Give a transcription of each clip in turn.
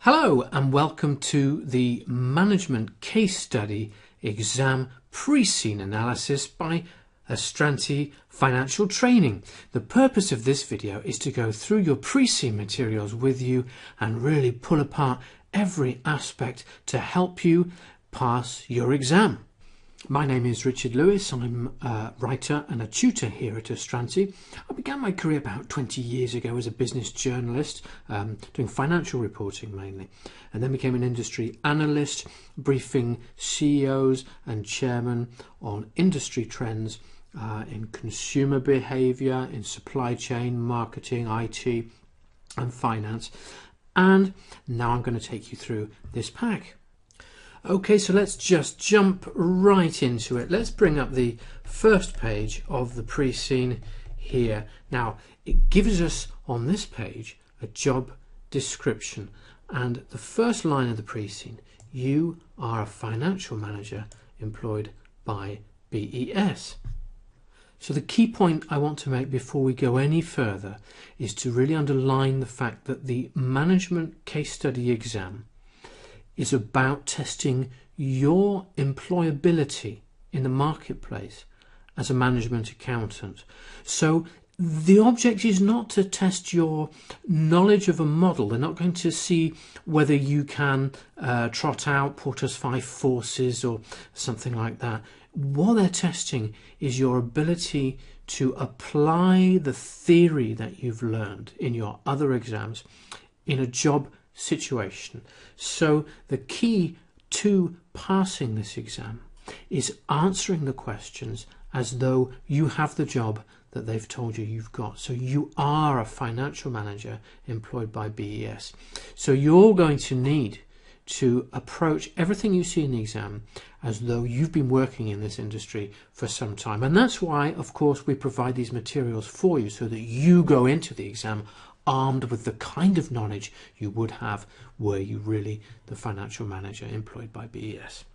Hello and welcome to the Management Case Study Exam Pre-Scene Analysis by Astranti Financial Training. The purpose of this video is to go through your pre-scene materials with you and really pull apart every aspect to help you pass your exam. My name is Richard Lewis. I'm a writer and a tutor here at Astranti. I began my career about 20 years ago as a business journalist, doing financial reporting mainly, and then became an industry analyst, briefing CEOs and chairmen on industry trends in consumer behaviour, in supply chain, marketing, IT and finance. And now I'm going to take you through this pack. Okay, so let's just jump right into it. Let's bring up the first page of the pre-scene here. Now, it gives us on this page a job description, and the first line of the pre-scene: you are a financial manager employed by BES. So the key point I want to make before we go any further is to really underline the fact that the management case study exam is about testing your employability in the marketplace as a management accountant. So the object is not to test your knowledge of a model. They're not going to see whether you can trot out Porter's 5 forces or something like that. What they're testing is your ability to apply the theory that you've learned in your other exams in a job situation. So the key to passing this exam is answering the questions as though you have the job that they've told you you've got. So you are a financial manager employed by BES. So you're going to need to approach everything you see in the exam as though you've been working in this industry for some time. And that's why, of course, we provide these materials for you so that you go into the exam armed with the kind of knowledge you would have were you really the financial manager employed by BES.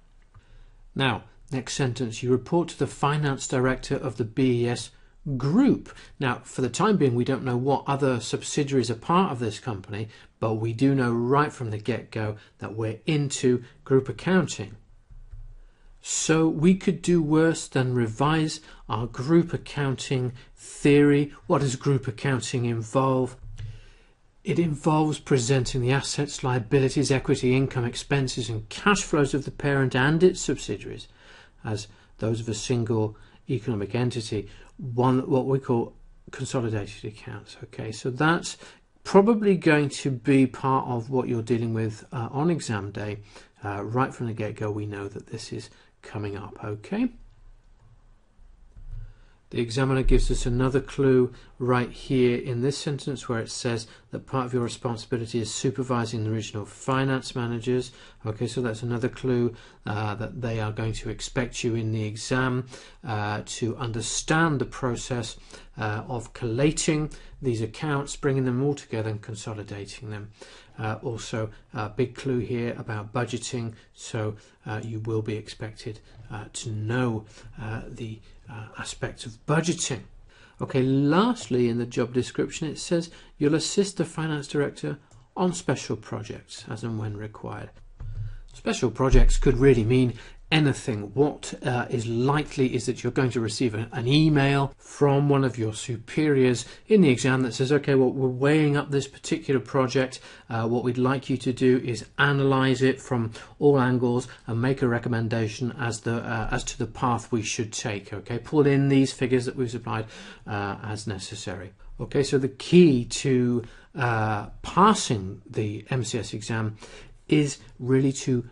Now, next sentence: you report to the finance director of the BES group. Now, for the time being, we don't know what other subsidiaries are part of this company, but we do know right from the get-go that we're into group accounting. So we could do worse than revise our group accounting theory. What does group accounting involve? It involves presenting the assets, liabilities, equity, income, expenses and cash flows of the parent and its subsidiaries as those of a single economic entity, what we call consolidated accounts. Okay, so that's probably going to be part of what you're dealing with on exam day. Right from the get-go, we know that this is coming up. Okay. The examiner gives us another clue right here in this sentence where it says that part of your responsibility is supervising the regional finance managers. Okay, so that's another clue that they are going to expect you in the exam to understand the process of collating these accounts, bringing them all together and consolidating them. Also, a big clue here about budgeting, so you will be expected to know the aspects of budgeting. Okay, lastly in the job description it says you'll assist the finance director on special projects as and when required. Special projects could really mean anything. What is likely is that you're going to receive an email from one of your superiors in the exam that says, okay, well, we're weighing up this particular project. What we'd like you to do is analyze it from all angles and make a recommendation as to the path we should take. Okay, pull in these figures that we've supplied as necessary. Okay, so the key to passing the MCS exam is really to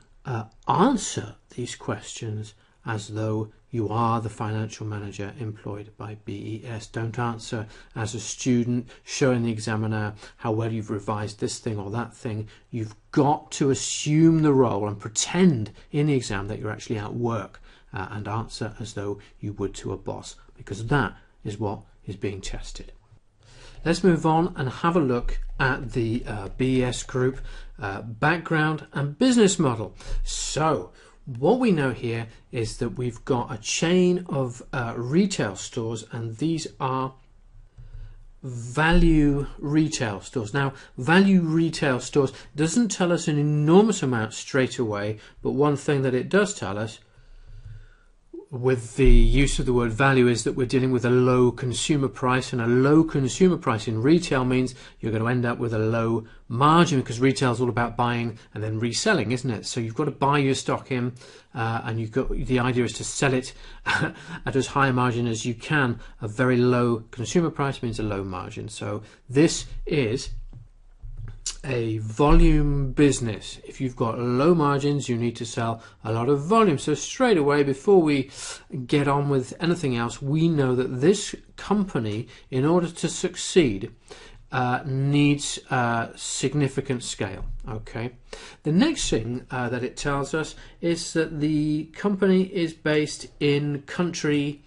answer these questions as though you are the financial manager employed by BES. Don't answer as a student showing the examiner how well you've revised this thing or that thing. You've got to assume the role and pretend in the exam that you're actually at work and answer as though you would to a boss, because that is what is being tested. Let's move on and have a look at the BES group background and business model. So what we know here is that we've got a chain of retail stores, and these are value retail stores. Now, value retail stores doesn't tell us an enormous amount straight away, but one thing that it does tell us with the use of the word value is that we're dealing with a low consumer price, and a low consumer price in retail means you're going to end up with a low margin, because retail is all about buying and then reselling, isn't it? So you've got to buy your stock in, and the idea is to sell it at as high a margin as you can. A very low consumer price means a low margin. So this is a volume business. If you've got low margins, you need to sell a lot of volume. So straight away, before we get on with anything else, we know that this company, in order to succeed, needs significant scale. Okay. The next thing that it tells us is that the company is based in country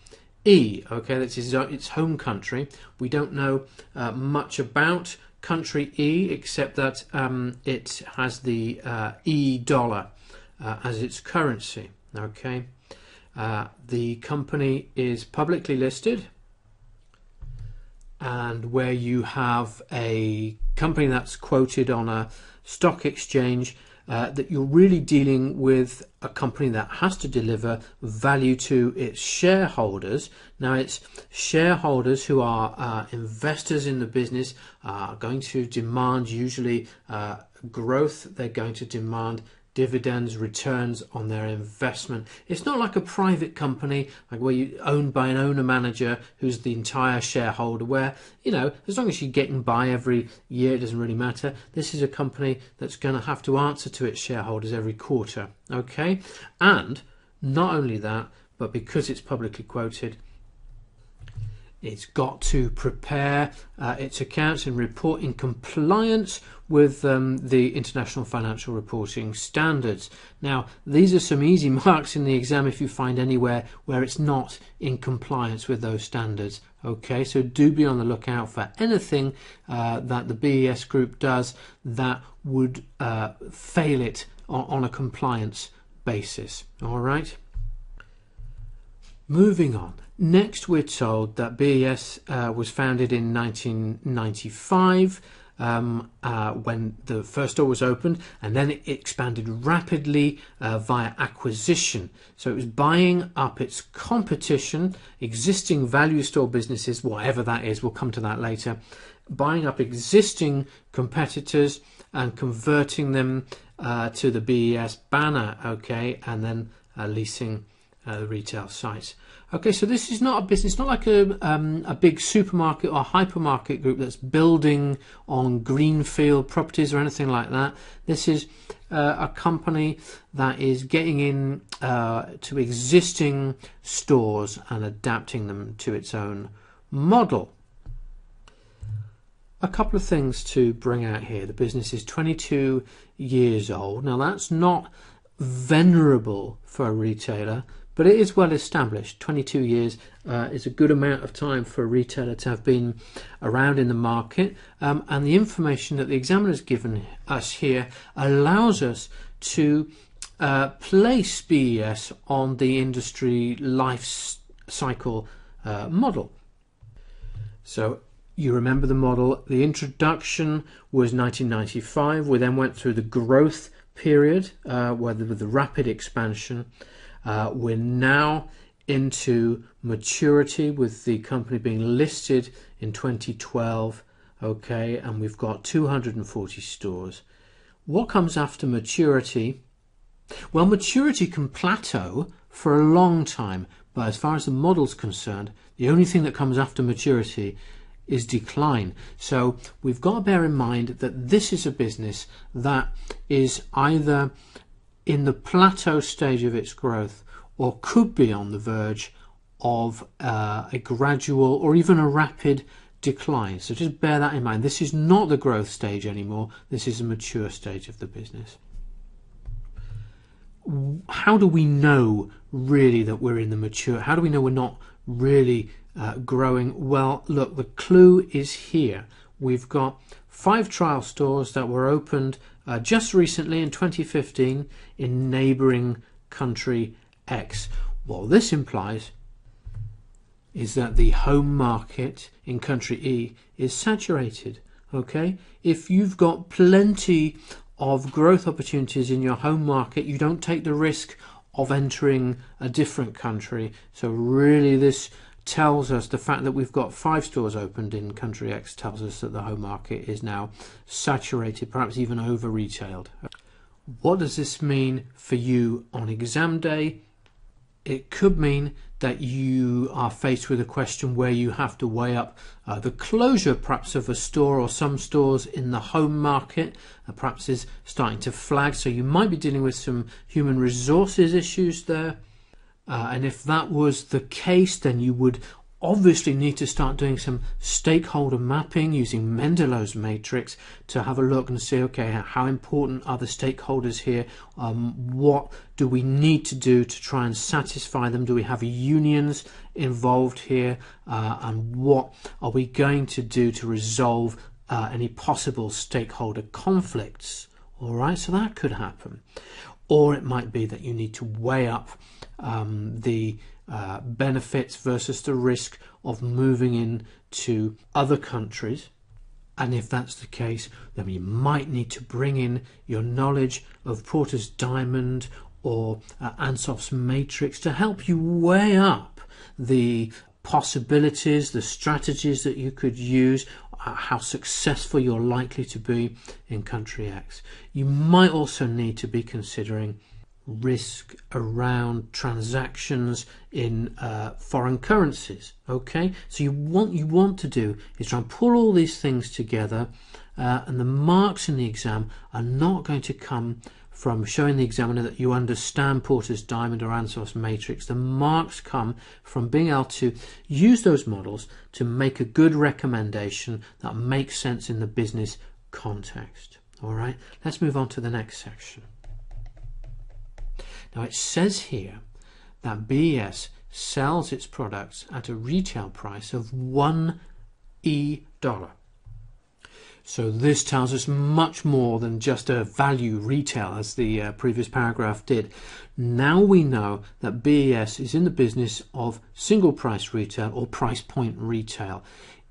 E. Okay, that's its home country. We don't know much about country E, except that it has the E dollar as its currency. Okay, the company is publicly listed, and where you have a company that's quoted on a stock exchange, that you're really dealing with a company that has to deliver value to its shareholders. Now, its shareholders, who are investors in the business, are going to demand usually growth. They're going to demand dividends, returns on their investment. It's not like a private company, like where you're owned by an owner manager who's the entire shareholder, where, you know, as long as you're getting by every year, it doesn't really matter. This is a company that's going to have to answer to its shareholders every quarter. Okay, and not only that, but because it's publicly quoted, it's got to prepare its accounts and report in compliance with the International Financial Reporting Standards. Now, these are some easy marks in the exam if you find anywhere where it's not in compliance with those standards. Okay, so do be on the lookout for anything that the BES group does that would fail it on a compliance basis. All right. Moving on. Next, we're told that BES was founded in 1995 when the first store was opened, and then it expanded rapidly via acquisition. So it was buying up its competition, existing value store businesses, whatever that is, we'll come to that later, buying up existing competitors and converting them to the BES banner, okay, and then leasing the retail sites. Okay, so this is not a business, not like a big supermarket or hypermarket group that's building on greenfield properties or anything like that. This is a company that is getting in to existing stores and adapting them to its own model. A couple of things to bring out here. The business is 22 years old. Now, that's not venerable for a retailer, but it is well established. 22 years is a good amount of time for a retailer to have been around in the market, and the information that the examiner has given us here allows us to place BES on the industry life cycle model. So you remember the model. The introduction was 1995. We then went through the growth period with the rapid expansion. We're now into maturity with the company being listed in 2012, okay, and we've got 240 stores. What comes after maturity? Well, maturity can plateau for a long time, but as far as the model's concerned, the only thing that comes after maturity is decline. So we've got to bear in mind that this is a business that is either in the plateau stage of its growth or could be on the verge of a gradual or even a rapid decline. So just bear that in mind. This is not the growth stage anymore. This is a mature stage of the business. How do we know really that we're in the mature? How do we know we're not really growing? Well, look, the clue is here. We've got 5 trial stores that were opened just recently in 2015 in neighbouring country X. Well, this implies is that the home market in country E is saturated. Okay, if you've got plenty of growth opportunities in your home market, you don't take the risk of entering a different country. So really this tells us, the fact that we've got 5 stores opened in country X tells us that the home market is now saturated, perhaps even over retailed. What does this mean for you on exam day? It could mean that you are faced with a question where you have to weigh up the closure perhaps of a store or some stores in the home market, perhaps is starting to flag, so you might be dealing with some human resources issues there. And if that was the case, then you would obviously need to start doing some stakeholder mapping using Mendelow's matrix to have a look and see, okay, how important are the stakeholders here? What do we need to do to try and satisfy them? Do we have unions involved here? And what are we going to do to resolve any possible stakeholder conflicts? All right, so that could happen. Or it might be that you need to weigh up the benefits versus the risk of moving into other countries. And if that's the case, then you might need to bring in your knowledge of Porter's diamond or Ansop's matrix to help you weigh up the possibilities, the strategies that you could use, how successful you're likely to be in country X. You might also need to be considering risk around transactions in foreign currencies. Okay, so you want to do is try and pull all these things together, and the marks in the exam are not going to come from showing the examiner that you understand Porter's diamond or Ansop's matrix. The marks come from being able to use those models to make a good recommendation that makes sense in the business context. All right, let's move on to the next section. Now it says here that BES sells its products at a retail price of $1 dollar. So this tells us much more than just a value retail, as the previous paragraph did. Now we know that BES is in the business of single price retail or price point retail.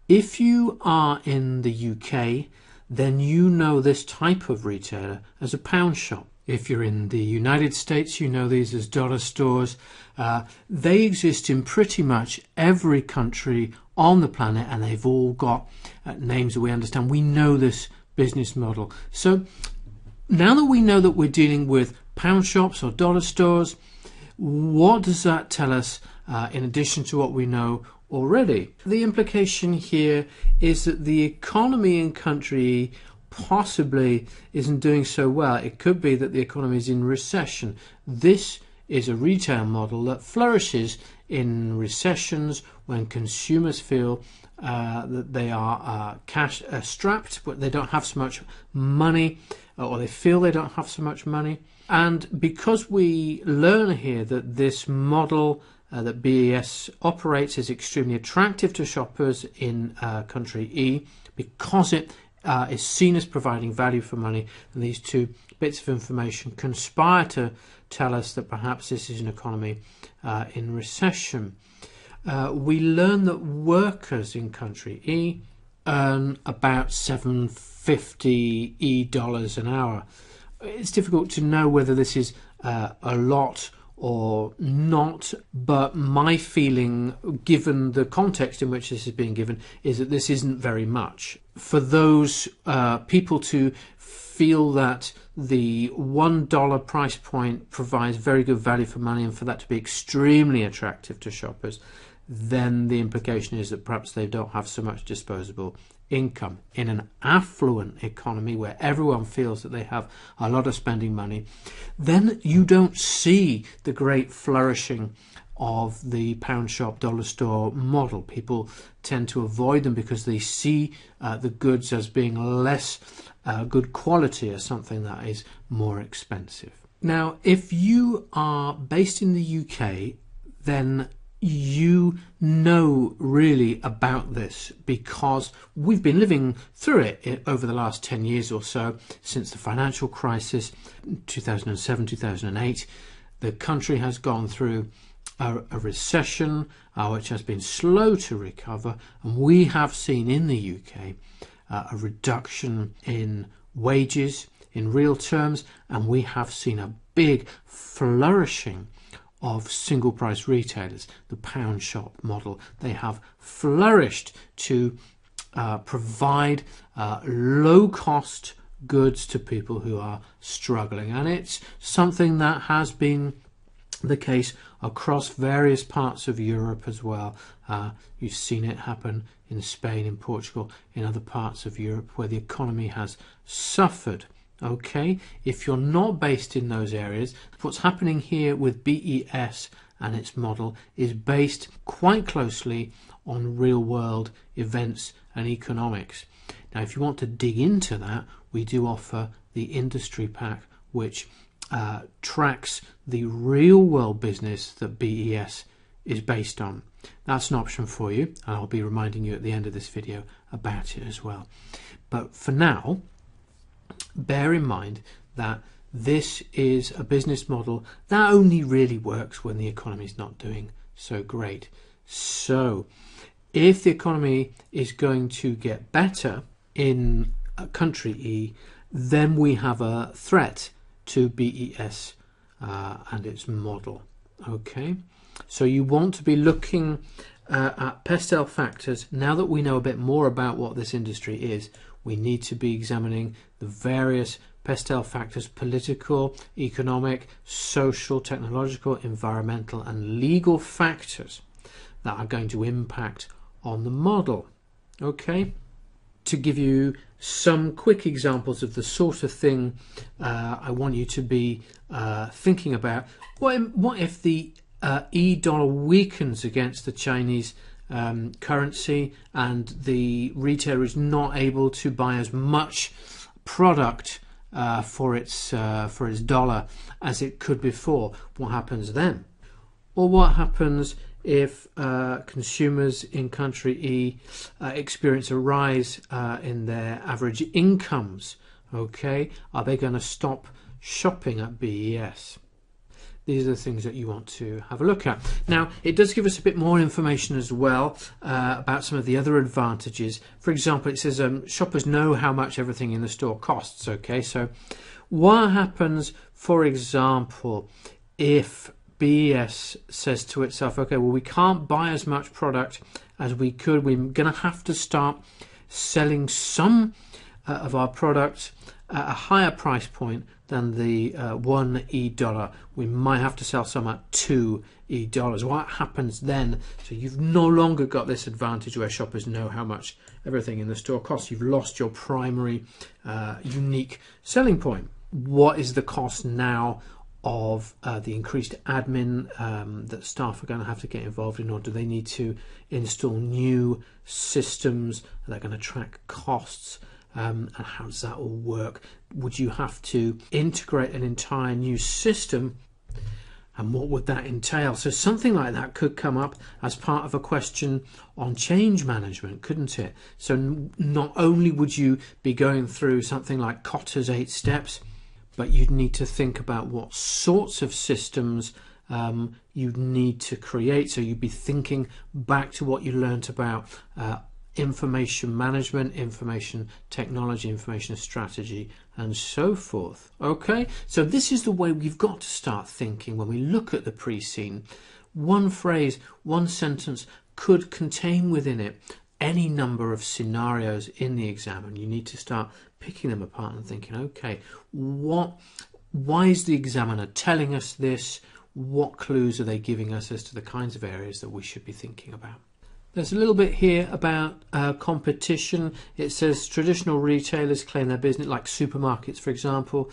If you are in the UK, then you know this type of retailer as a pound shop. If you're in the United States, you know these as dollar stores. They exist in pretty much every country on the planet, and they've all got names that we understand. We know this business model. So now that we know that we're dealing with pound shops or dollar stores, what does that tell us in addition to what we know already? The implication here is that the economy in country possibly isn't doing so well. It could be that the economy is in recession. This is a retail model that flourishes in recessions when consumers feel that they are cash strapped, but they don't have so much money, or they feel they don't have so much money. And because we learn here that this model that BES operates is extremely attractive to shoppers in country E, because it is seen as providing value for money, and these two bits of information conspire to tell us that perhaps this is an economy in recession. We learn that workers in country E earn about $750 dollars an hour. It's difficult to know whether this is a lot or not, but my feeling, given the context in which this is being given, is that this isn't very much. For those people to feel that the $1 price point provides very good value for money, and for that to be extremely attractive to shoppers, then the implication is that perhaps they don't have so much disposable income. In an affluent economy where everyone feels that they have a lot of spending money, then you don't see the great flourishing of the pound shop dollar store model. People tend to avoid them because they see the goods as being less good quality, as something that is more expensive. Now, if you are based in the UK, then you know really about this, because we've been living through it over the last 10 years or so, since the financial crisis, 2007, 2008. The country has gone through a recession which has been slow to recover, and we have seen in the UK a reduction in wages in real terms, and we have seen a big flourishing of single price retailers, the pound shop model. They have flourished to provide low cost goods to people who are struggling, and it's something that has been the case across various parts of Europe as well. You've seen it happen in Spain, in Portugal, in other parts of Europe where the economy has suffered. Okay, if you're not based in those areas, what's happening here with BES and its model is based quite closely on real world events and economics. Now, if you want to dig into that, we do offer the industry pack, which tracks the real world business that BES is based on. That's an option for you, and I'll be reminding you at the end of this video about it as well. But for now, bear in mind that this is a business model that only really works when the economy is not doing so great. So if the economy is going to get better in country E, then we have a threat to BES and its model. Okay, so you want to be looking at Pestel factors. Now that we know a bit more about what this industry is, we need to be examining the various Pestel factors: political, economic, social, technological, environmental and legal factors that are going to impact on the model. Okay, to give you some quick examples of the sort of thing I want you to be thinking about. What if the e-dollar weakens against the Chinese currency and the retailer is not able to buy as much product for its dollar as it could before? What happens then? Or what happens if consumers in country E experience a rise in their average incomes? Okay, are they going to stop shopping at BES? These are the things that you want to have a look at. Now, it does give us a bit more information as well about some of the other advantages. For example, it says shoppers know how much everything in the store costs. Okay, so what happens, for example, if BES says to itself, okay, well, we can't buy as much product as we could. We're going to have to start selling some of our products at a higher price point than the $1 We might have to sell some at $2. What happens then? So you've no longer got this advantage where shoppers know how much everything in the store costs. You've lost your primary unique selling point. What is the cost now of the increased admin that staff are going to have to get involved in, or do they need to install new systems that are going to track costs? And how does that all work? Would you have to integrate an entire new system, and what would that entail? So something like that could come up as part of a question on change management, couldn't it? So not only would you be going through something like Kotter's 8 steps, but you'd need to think about what sorts of systems you'd need to create. So you'd be thinking back to what you learnt about information management, information technology, information strategy, and so forth. Okay, so this is the way we've got to start thinking when we look at the pre-scene. One phrase, one sentence could contain within it any number of scenarios in the exam, and you need to start picking them apart and thinking, okay, why is the examiner telling us this? What clues are they giving us as to the kinds of areas that we should be thinking about? There's a little bit here about competition. It says traditional retailers claim their business, like supermarkets, for example,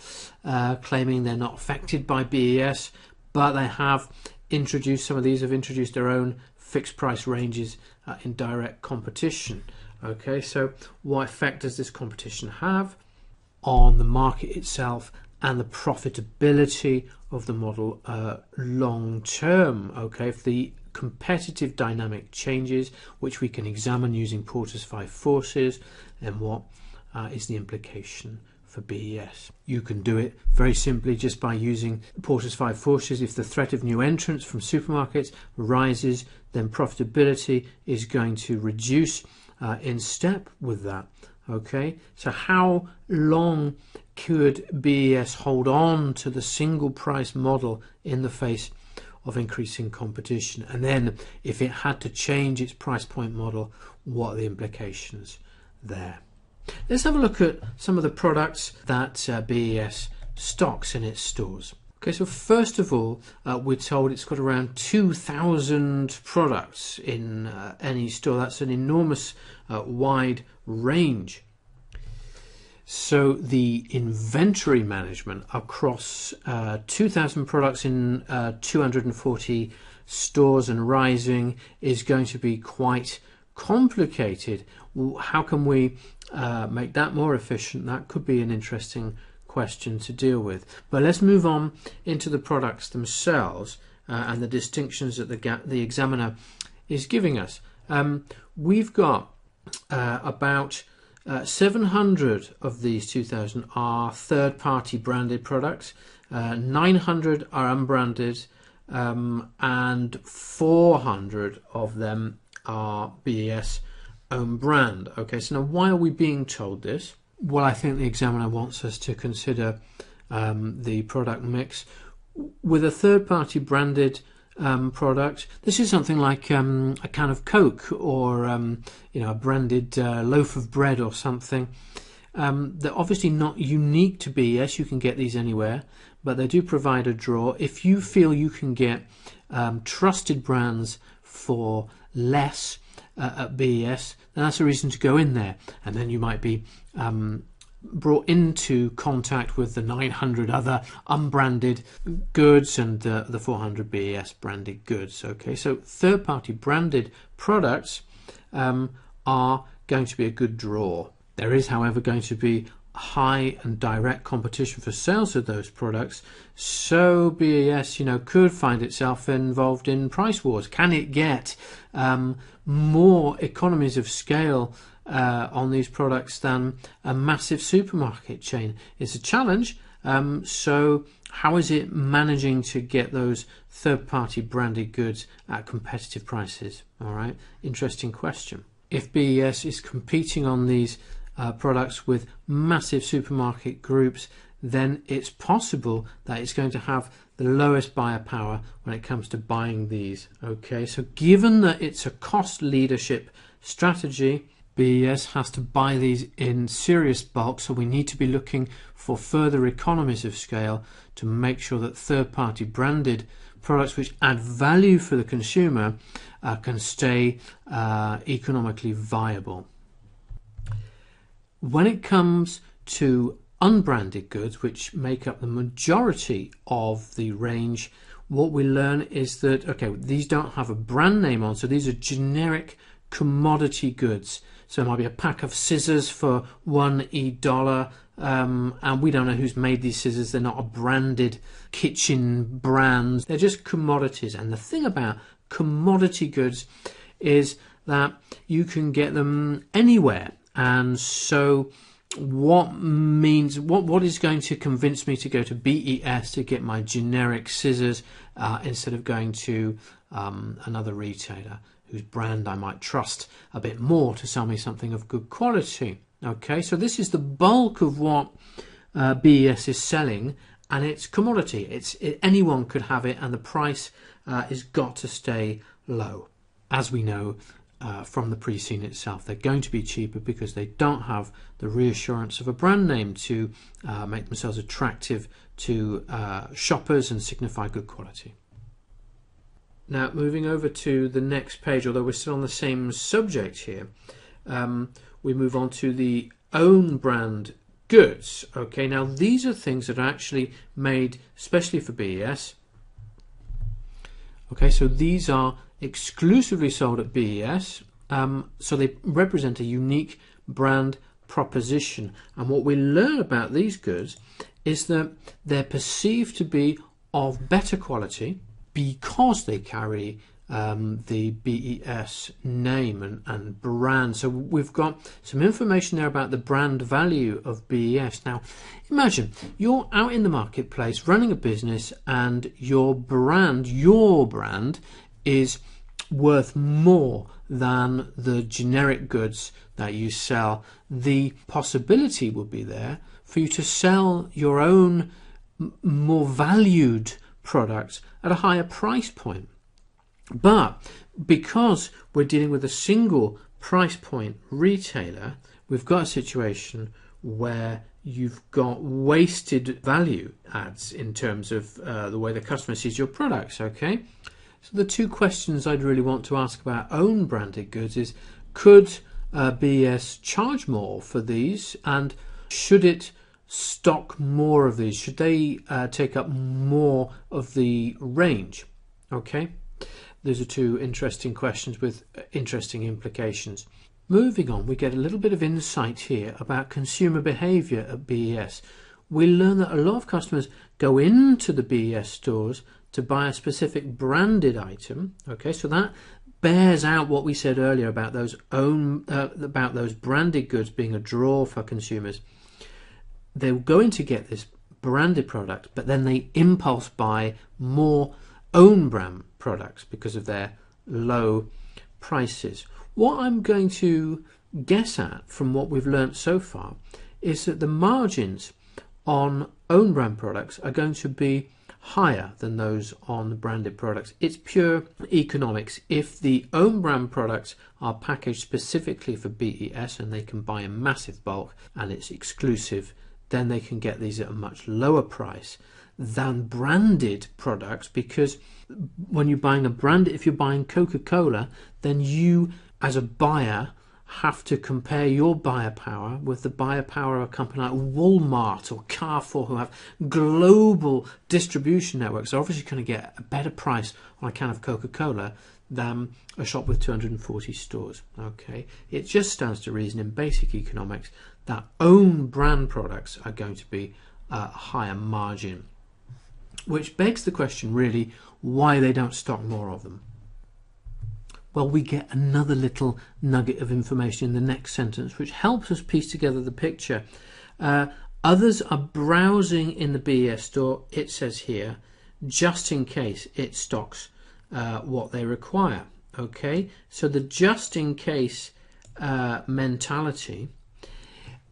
claiming they're not affected by BES, but they have introduced, some of these have introduced their own fixed price ranges in direct competition. Okay, so what effect does this competition have on the market itself and the profitability of the model long term? Okay, if the competitive dynamic changes, which we can examine using Porter's 5 forces, and what is the implication for for BES. You can do it very simply just by using Porter's 5 forces. If the threat of new entrants from supermarkets rises, then profitability is going to reduce in step with that. Okay, so how long could BES hold on to the single price model in the face of increasing competition? And then if it had to change its price point model, what are the implications there? Let's have a look at some of the products that BES stocks in its stores. Okay, so first of all, we're told it's got around 2,000 products in any store. That's an enormous wide range. So the inventory management across 2,000 products in 240 stores and rising is going to be quite complicated. How can we make that more efficient? That could be an interesting question to deal with. But let's move on into the products themselves and the distinctions that the examiner is giving us. We've got about 700 of these 2,000 are third-party branded products, 900 are unbranded, and 400 of them are BES own brand. Okay, so now why are we being told this? Well, I think the examiner wants us to consider the product mix. With a third-party branded product, this is something like a can of Coke or a branded loaf of bread or something. They're obviously not unique to BES. You can get these anywhere, but they do provide a draw. If you feel you can get trusted brands for less at BES, then that's a reason to go in there, and then you might be brought into contact with the 900 other unbranded goods and the 400 BES branded goods. Okay, so third-party branded products are going to be a good draw. There is, however, going to be high and direct competition for sales of those products, so BES could find itself involved in price wars. Can it get more economies of scale on these products than a massive supermarket chain? It's a challenge. So how is it managing to get those third-party branded goods at competitive prices? All right, interesting question. If BES is competing on these products with massive supermarket groups, then it's possible that it's going to have the lowest buyer power when it comes to buying these. Okay, so given that it's a cost leadership strategy, BES has to buy these in serious bulk, so we need to be looking for further economies of scale to make sure that third-party branded products which add value for the consumer can stay economically viable. When it comes to unbranded goods, which make up the majority of the range, what we learn is that, okay, these don't have a brand name on, so these are generic commodity goods. So it might be a pack of scissors for $1, and we don't know who's made these scissors. They're not a branded kitchen brand. They're just commodities. And the thing about commodity goods is that you can get them anywhere. And so what is going to convince me to go to BES to get my generic scissors instead of going to another retailer whose brand I might trust a bit more to sell me something of good quality? Okay, so this is the bulk of what BES is selling, and it's commodity. Anyone could have it, and the price is got to stay low. As we know from the pre-scene itself, they're going to be cheaper because they don't have the reassurance of a brand name to make themselves attractive to shoppers and signify good quality. Now, moving over to the next page, although we're still on the same subject here, we move on to the own brand goods. Okay, now these are things that are actually made especially for BES. Okay, so these are exclusively sold at BES, so they represent a unique brand proposition. And what we learn about these goods is that they're perceived to be of better quality because they carry the BES name and brand. So we've got some information there about the brand value of BES. Now imagine you're out in the marketplace running a business and your brand is worth more than the generic goods that you sell. The possibility would be there for you to sell your own more valued products at a higher price point. But because we're dealing with a single price point retailer, we've got a situation where you've got wasted value adds in terms of the way the customer sees your products. Okay, so the two questions I'd really want to ask about own branded goods is, could BES charge more for these, and should it stock more of these? Should they take up more of the range? Okay, those are two interesting questions with interesting implications. Moving on, we get a little bit of insight here about consumer behavior at BES. We learn that a lot of customers go into the BES stores to buy a specific branded item. Okay, so that bears out what we said earlier about those branded goods being a draw for consumers. They're going to get this branded product, but then they impulse buy more own brand products because of their low prices. What I'm going to guess at from what we've learnt so far is that the margins on own brand products are going to be higher than those on the branded products. It's pure economics. If the own brand products are packaged specifically for BES and they can buy in massive bulk and it's exclusive, then they can get these at a much lower price than branded products, because when you're buying if you're buying Coca-Cola, then you as a buyer have to compare your buyer power with the buyer power of a company like Walmart or Carrefour, who have global distribution networks. They're obviously going to get a better price on a can of Coca-Cola than a shop with 240 stores. Okay, it just stands to reason in basic economics that own brand products are going to be a higher margin, which begs the question really why they don't stock more of them. Well, we get another little nugget of information in the next sentence which helps us piece together the picture. Others are browsing in the BES store, it says here, just in case it stocks what they require. Okay, so the just in case mentality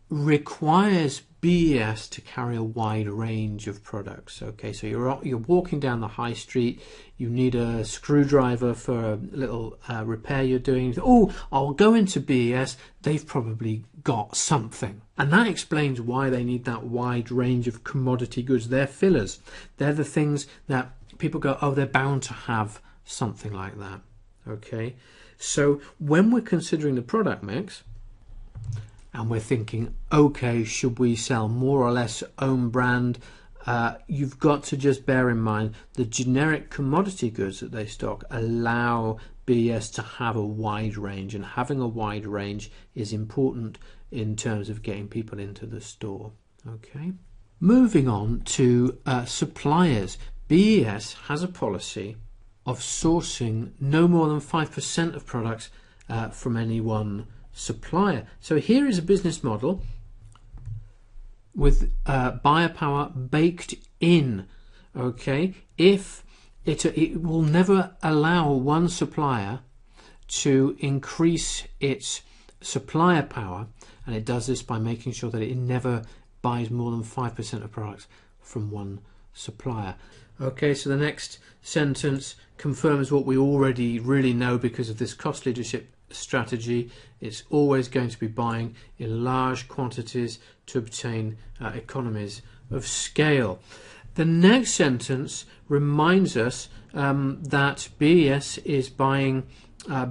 requires BES to carry a wide range of products. Okay, so you're walking down the high street, you need a screwdriver for a little repair you're doing. Oh, I'll go into BES, they've probably got something. And that explains why they need that wide range of commodity goods. They're fillers. They're the things that people go, oh, they're bound to have something like that. Okay, so when we're considering the product mix, and we're thinking, okay, should we sell more or less own brand? You've got to just bear in mind the generic commodity goods that they stock allow BES to have a wide range, and having a wide range is important in terms of getting people into the store. Okay, moving on to suppliers. BES has a policy of sourcing no more than 5% of products from any one supplier. So here is a business model with buyer power baked in. Okay, if it will never allow one supplier to increase its supplier power, and it does this by making sure that it never buys more than 5% of products from one supplier. Okay, so the next sentence confirms what we already really know because of this cost leadership strategy. It's always going to be buying in large quantities to obtain economies of scale. The next sentence reminds us that BES is buying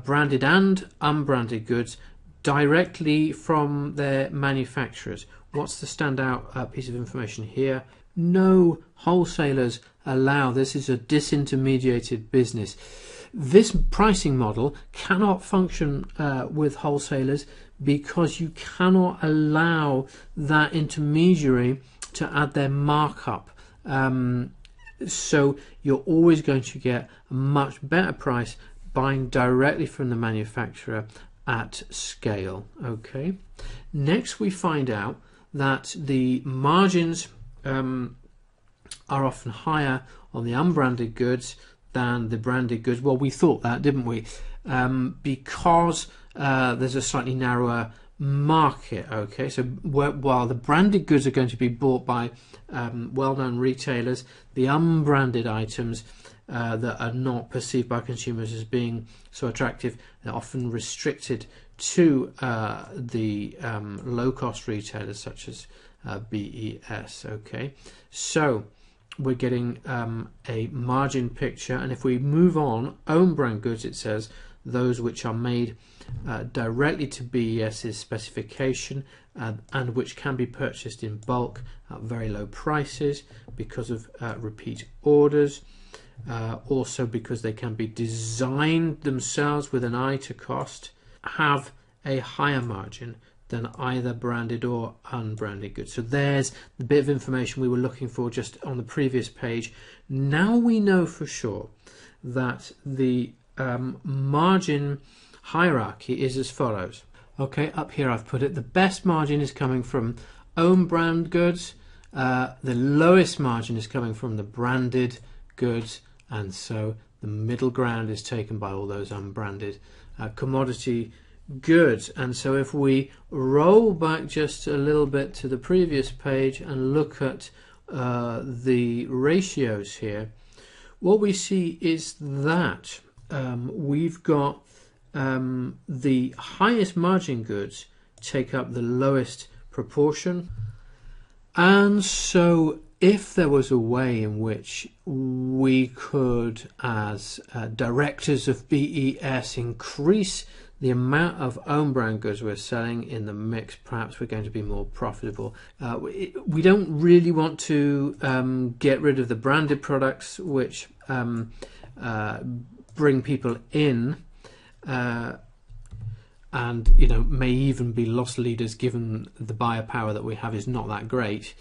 branded and unbranded goods directly from their manufacturers. What's the standout piece of information here? No wholesalers allow. This is a disintermediated business. This pricing model cannot function with wholesalers because you cannot allow that intermediary to add their markup. So you're always going to get a much better price buying directly from the manufacturer at scale. Okay. Next, we find out that the margins are often higher on the unbranded goods than the branded goods. Well, we thought that, didn't we? Because there's a slightly narrower market. Okay, so while the branded goods are going to be bought by well-known retailers, the unbranded items that are not perceived by consumers as being so attractive, they're often restricted to the low-cost retailers such as BES. Okay, so we're getting a margin picture, and if we move on, own brand goods, it says those which are made directly to BES's specification and which can be purchased in bulk at very low prices because of repeat orders, also because they can be designed themselves with an eye to cost, have a higher margin than either branded or unbranded goods. So there's the bit of information we were looking for just on the previous page. Now we know for sure that the margin hierarchy is as follows. Okay, up here I've put it. The best margin is coming from own brand goods. The lowest margin is coming from the branded goods, and so the middle ground is taken by all those unbranded commodity goods. And so if we roll back just a little bit to the previous page and look at the ratios here, what we see is that we've got the highest margin goods take up the lowest proportion. And so if there was a way in which we could, as directors of BES, increase the amount of own brand goods we're selling in the mix, perhaps we're going to be more profitable. We don't really want to get rid of the branded products which bring people in and may even be loss leaders, given the buyer power that we have is not that great.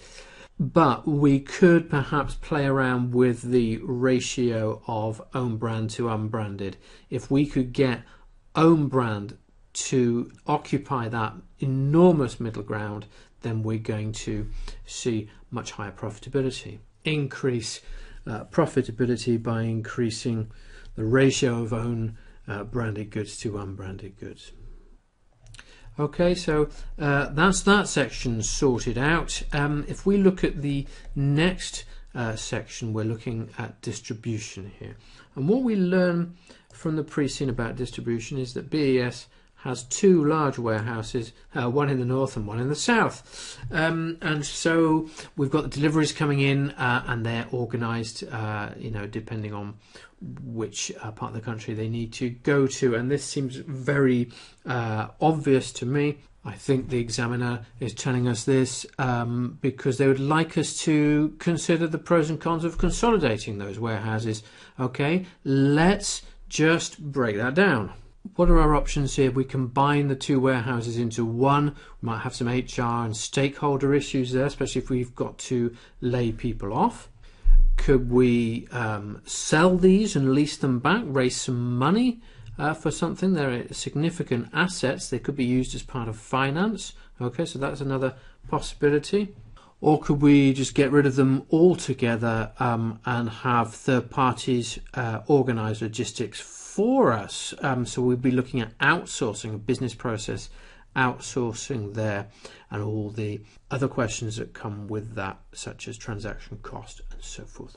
But we could perhaps play around with the ratio of own brand to unbranded. If we could get own brand to occupy that enormous middle ground, then we're going to see much higher profitability. Increase profitability by increasing the ratio of own branded goods to unbranded goods. Okay, so that's that section sorted out. If we look at the next section, we're looking at distribution here. And what we learn from the pre-scene about distribution is that BES has two large warehouses, one in the north and one in the south. And so we've got the deliveries coming in and they're organised, depending on which part of the country they need to go to. And this seems very obvious to me. I think the examiner is telling us this because they would like us to consider the pros and cons of consolidating those warehouses. Okay, let's just break that down. What are our options here? We combine the two warehouses into one. We might have some HR and stakeholder issues there, especially if we've got to lay people off. Could we sell these and lease them back, raise some money for something? They're significant assets. They could be used as part of finance. Okay, so that's another possibility. Or could we just get rid of them altogether and have third parties organise logistics for us? So we'd be looking at outsourcing a business process, outsourcing there, and all the other questions that come with that, such as transaction cost and so forth.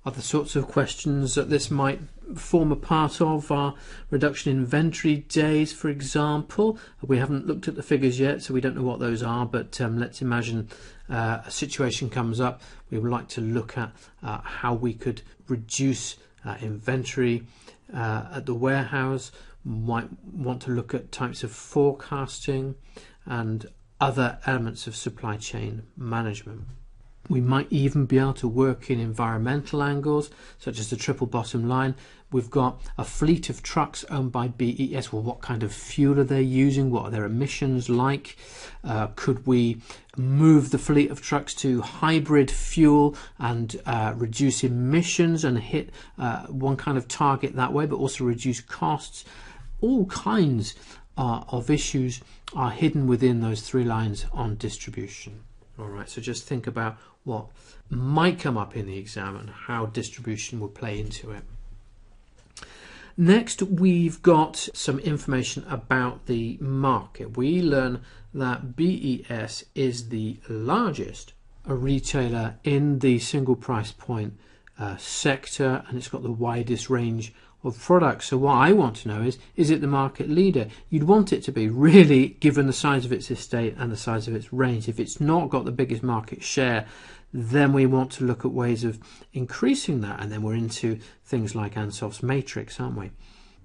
Other sorts of questions that this might form a part of are reduction in inventory days, for example. We haven't looked at the figures yet, so we don't know what those are, but let's imagine a situation comes up. We would like to look at how we could reduce inventory at the warehouse. Might want to look at types of forecasting and other elements of supply chain management. We might even be able to work in environmental angles, such as the triple bottom line. We've got a fleet of trucks owned by BES. Well, what kind of fuel are they using? What are their emissions like? Could we move the fleet of trucks to hybrid fuel and reduce emissions and hit one kind of target that way, but also reduce costs? All kinds of issues are hidden within those 3 lines on distribution. All right, so just think about what might come up in the exam and how distribution will play into it. Next, we've got some information about the market. We learn that BES is the largest retailer in the single price point sector, and it's got the widest range of products. So what I want to know is it the market leader? You'd want it to be, really, given the size of its estate and the size of its range. If it's not got the biggest market share, then we want to look at ways of increasing that, and then we're into things like Ansof's matrix, aren't we?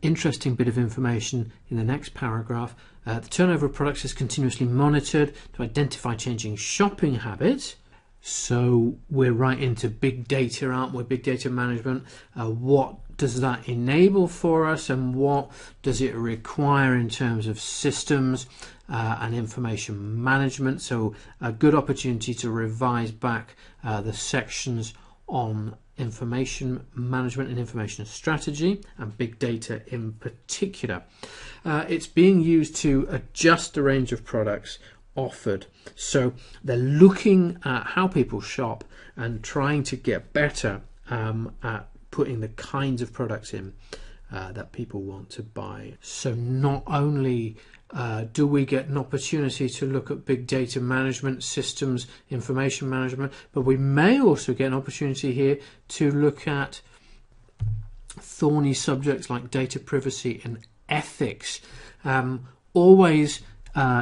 Interesting bit of information in the next paragraph. The turnover of products is continuously monitored to identify changing shopping habits. So we're right into big data, aren't we? Big data management. What does that enable for us, and what does it require in terms of systems and information management? So a good opportunity to revise back the sections on information management and information strategy, and big data in particular. It's being used to adjust the range of products offered. So they're looking at how people shop and trying to get better at putting the kinds of products in that people want to buy. So not only do we get an opportunity to look at big data management, systems, information management, but we may also get an opportunity here to look at thorny subjects like data privacy and ethics. Always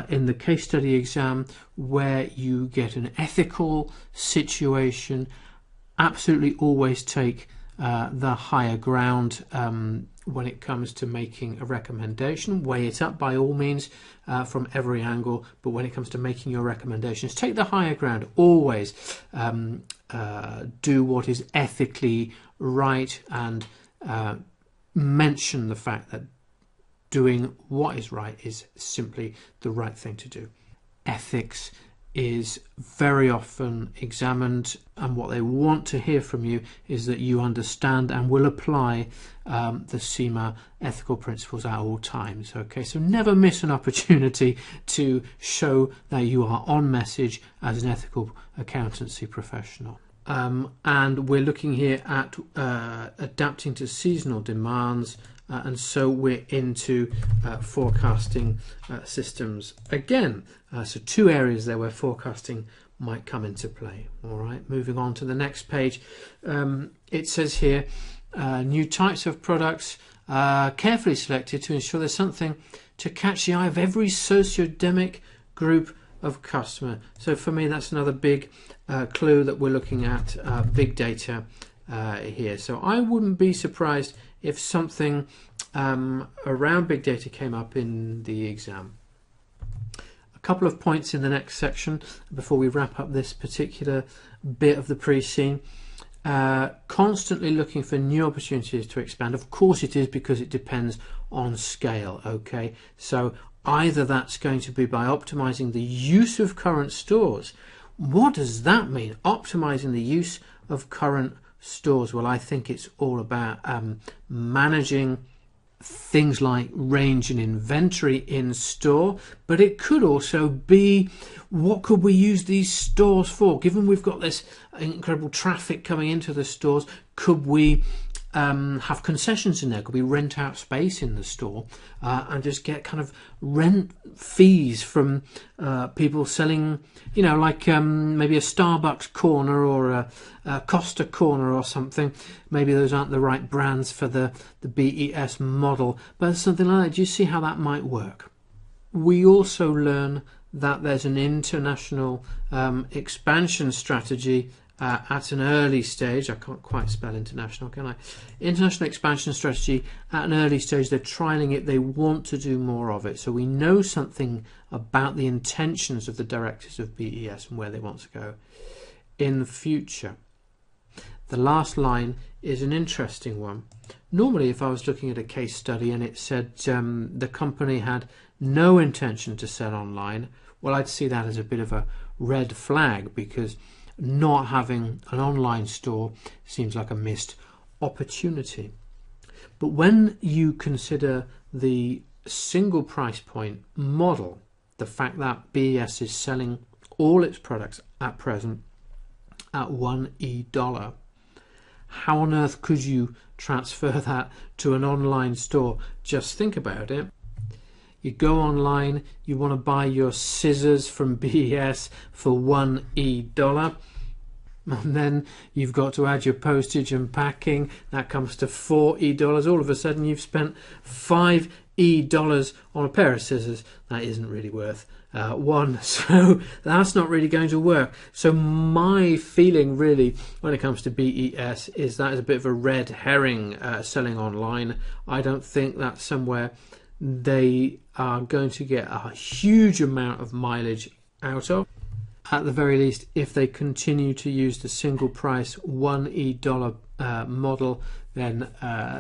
in the case study exam where you get an ethical situation, absolutely always take the higher ground when it comes to making a recommendation. Weigh it up by all means from every angle, but when it comes to making your recommendations, take the higher ground. Always do what is ethically right, and mention the fact that doing what is right is simply the right thing to do. Ethics is very often examined, and what they want to hear from you is that you understand and will apply the CIMA ethical principles at all times. Okay, so never miss an opportunity to show that you are on message as an ethical accountancy professional. And we're looking here at adapting to seasonal demands, and so we're into forecasting systems again. So 2 areas there where forecasting might come into play. All right, moving on to the next page. It says here, new types of products carefully selected to ensure there's something to catch the eye of every socio-demic group of customer. So for me, that's another big clue that we're looking at big data here. So I wouldn't be surprised if something around big data came up in the exam. A couple of points in the next section before we wrap up this particular bit of the pre-scene. Constantly looking for new opportunities to expand. Of course it is, because it depends on scale. Okay, so either that's going to be by optimizing the use of current stores. What does that mean, optimizing the use of current stores? Well, I think it's all about managing things like range and inventory in store, but it could also be, what could we use these stores for? Given we've got this incredible traffic coming into the stores, could we have concessions in there? Could we rent out space in the store and just get kind of rent fees from people selling, you know, like maybe a Starbucks corner or a Costa corner or something. Maybe those aren't the right brands for the BES model, but something like that. Do you see how that might work? We also learn that there's an international expansion strategy at an early stage. I can't quite spell international, can I? International expansion strategy at an early stage. They're trialing it. They want to do more of it. So we know something about the intentions of the directors of BES and where they want to go. in the future. The last line is an interesting one. Normally, if I was looking at a case study and it said the company had no intention to sell online, well, I'd see that as a bit of a red flag, because not having an online store seems like a missed opportunity. But when you consider the single price point model, the fact that BES is selling all its products at present at $1, how on earth could you transfer that to an online store? Just think about it. You go online, you want to buy your scissors from BES for $1, and then you've got to add your postage and packing. That comes to $4. All of a sudden you've spent $5 on a pair of scissors. That isn't really worth one, so that's not really going to work. So my feeling really when it comes to BES is that is a bit of a red herring, selling online. I don't think that's somewhere they are going to get a huge amount of mileage out of. At the very least, if they continue to use the single price $1 model, then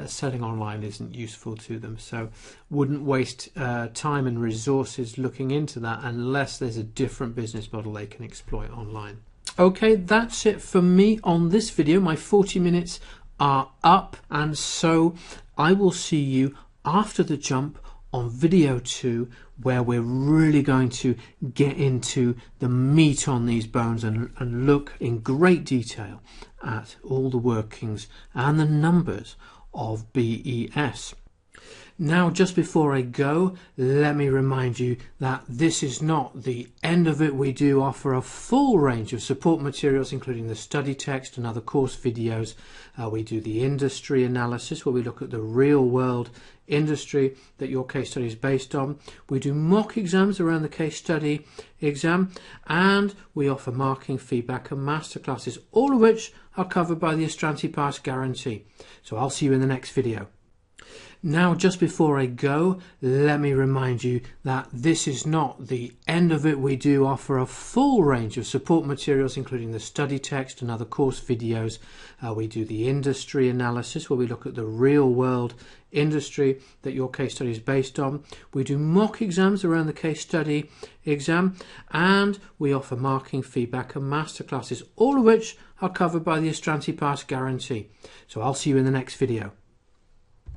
selling online isn't useful to them. So wouldn't waste time and resources looking into that unless there's a different business model they can exploit online. Okay, that's it for me on this video. My 40 minutes are up, and so I will see you after the jump on video 2, where we're really going to get into the meat on these bones and look in great detail at all the workings and the numbers of BES. Now, just before I go, let me remind you that this is not the end of it. We do offer a full range of support materials, including the study text and other course videos. We do the industry analysis, where we look at the real world industry that your case study is based on. We do mock exams around the case study exam, and we offer marking, feedback and masterclasses, all of which are covered by the Astranti Pass guarantee. So I'll see you in the next video. Now, just before I go, let me remind you that this is not the end of it. We do offer a full range of support materials, including the study text and other course videos. We do the industry analysis, where we look at the real world industry that your case study is based on. We do mock exams around the case study exam, and we offer marking, feedback and masterclasses, all of which are covered by the Astranti Pass guarantee. So I'll see you in the next video.